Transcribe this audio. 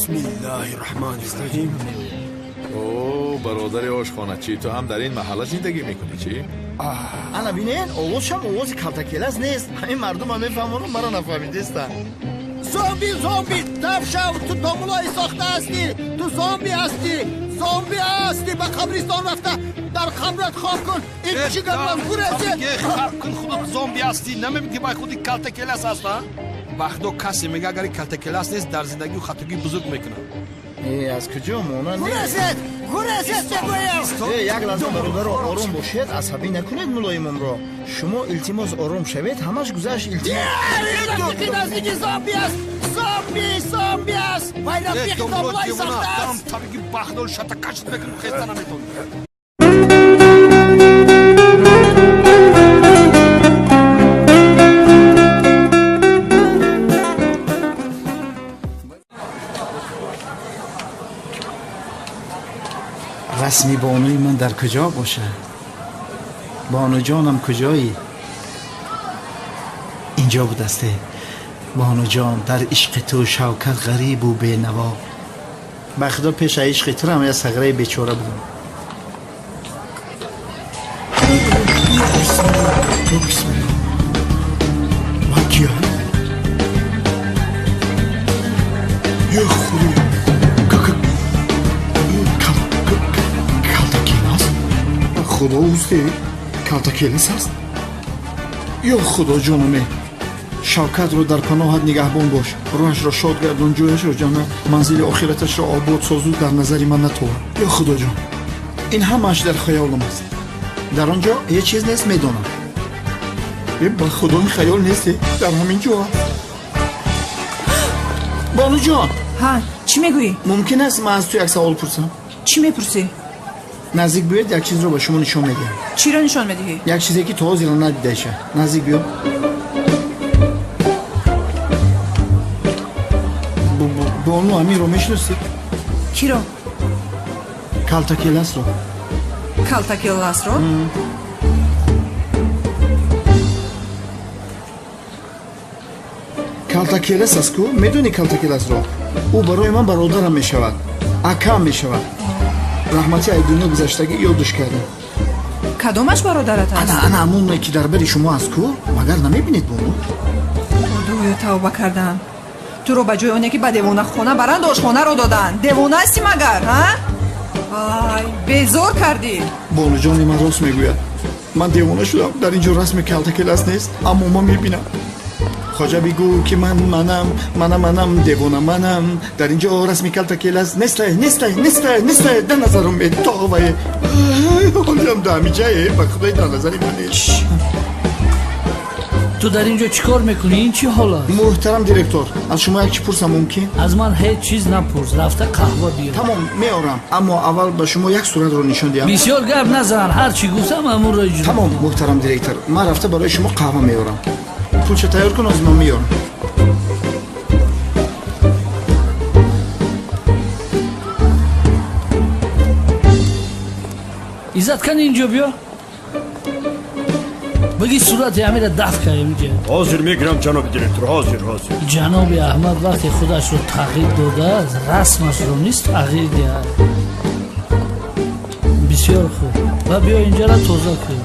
بسم الله الرحمن الرحیم. او برادر آشخانچی، تو هم در این محله زندگی میکنی چی؟ انا بینین اوضشم اوض کلتکلس نیست. همین مردم هم میفهمونن مرا نفهمیدستن. زامبی تفشو تو دامولای ساخته هستی، تو زامبی هستی به قبرستان رفته در قبرت خواب کن. این چی گرم گورزه خواب کن خودت زامبی هستی، نمیگی با خودی کلتکلس هستا؟ وقتا کسی میگه اگر کلتکلس نیست در زندگی خطاگی بزرگ میکنه. از کجا مونن؟ گورزت بگویم. یک لحظه برادر آروم باشید، عصبی نکنید ملایمم را. شما التماس آروم شوید، همش گذشت التماس. این نزدیکی زامبی است. باید بیخ دامولای ساخته است. تبیگی بخدال شتکش بکن خیسته نمیتون. رسمی بانوی من در کجا باشه؟ بانو جانم کجایی؟ اینجا بودسته. بانو جان در عشق تو شوکت غریب و بینوا. به خدا پیش عشق تو هم یه صغره بیچاره بودم. بسم الله. من کیا؟ یا خدا. خدا اوسته کلتکلس است. یا خدا جانمه، شوکت رو در پناهت نگهبان باش. روحش را شاد گردان، جویش را جانه، منزل آخرتش را آباد سازو در نظر من نتوان. یا خدا جان، این همش در خیالم است. در آنجا یه چیز نیست میدونم. با خدا این خیال نیست، در همین جا. بانو جان. ها چی میگویی؟ ممکن است من از تو یک سوال پرسم؟ چی میپرسی؟ نزدیک بیاید، یک چیز رو به شما نشان میدم. چی رو نشان میدهی؟ یک چیزی که تو زیرا ندیده شه. نزدیک بیا. بانو امیر رو میشناسید؟ کی رو؟ کلتکلس رو. کلتکلس رو؟ کلتکلس است کو؟ میدونی کلتکلس رو؟ او برای من برادرم میشود، اکام میشود. رحمتی ای دنیا گذشتگی یادش کردم. کدومش برادرت است؟ انا همون که در بری شما است کو؟ مگر نمیبینید بانو؟ خدایا توبه کردم. تو رو به جای اونه که به دیوانه خونه برند آشخانه رو دادن. دیوانه هستی مگر ها؟ آی بیزار کردی. بانو جان من راست میگوید. من دیوانه شدم. در اینجا رسم کلتکلس نیست، اما من میبینم. خواجه بگو که منم دیوانه منم. در اینجا رسمی کلتکلس نیسته در نظرم میاد. تاوه حالیم دمیجه به خدای در نظری من. تو در اینجا چیکار میکنی؟ این چی حال است؟ محترم دیرکتور، از شما یک چی پرسم ممکن؟ از من هیچ چیز نپرس. رفته قهوه بیار. تمام میارم، اما اول به شما یک صورت رو نشان دهم. بسیار گپ نزن، هر چی گفتم امور را اجرا. تمام محترم دیرکتور، من رفته برای شما قهوه میارم. پولچه تیار کن، از من میارم. عزت کن اینجا بیا. بگی صورت امیر دفع کنیم اینجا. حاضر میگیرم جناب دیرکتور، حاضر. جناب احمد وقتی خودش رو تغییر داده است، رسمش رو نیست تغییر دهد. بسیار خوب. و بیا اینجا را توضیح کن.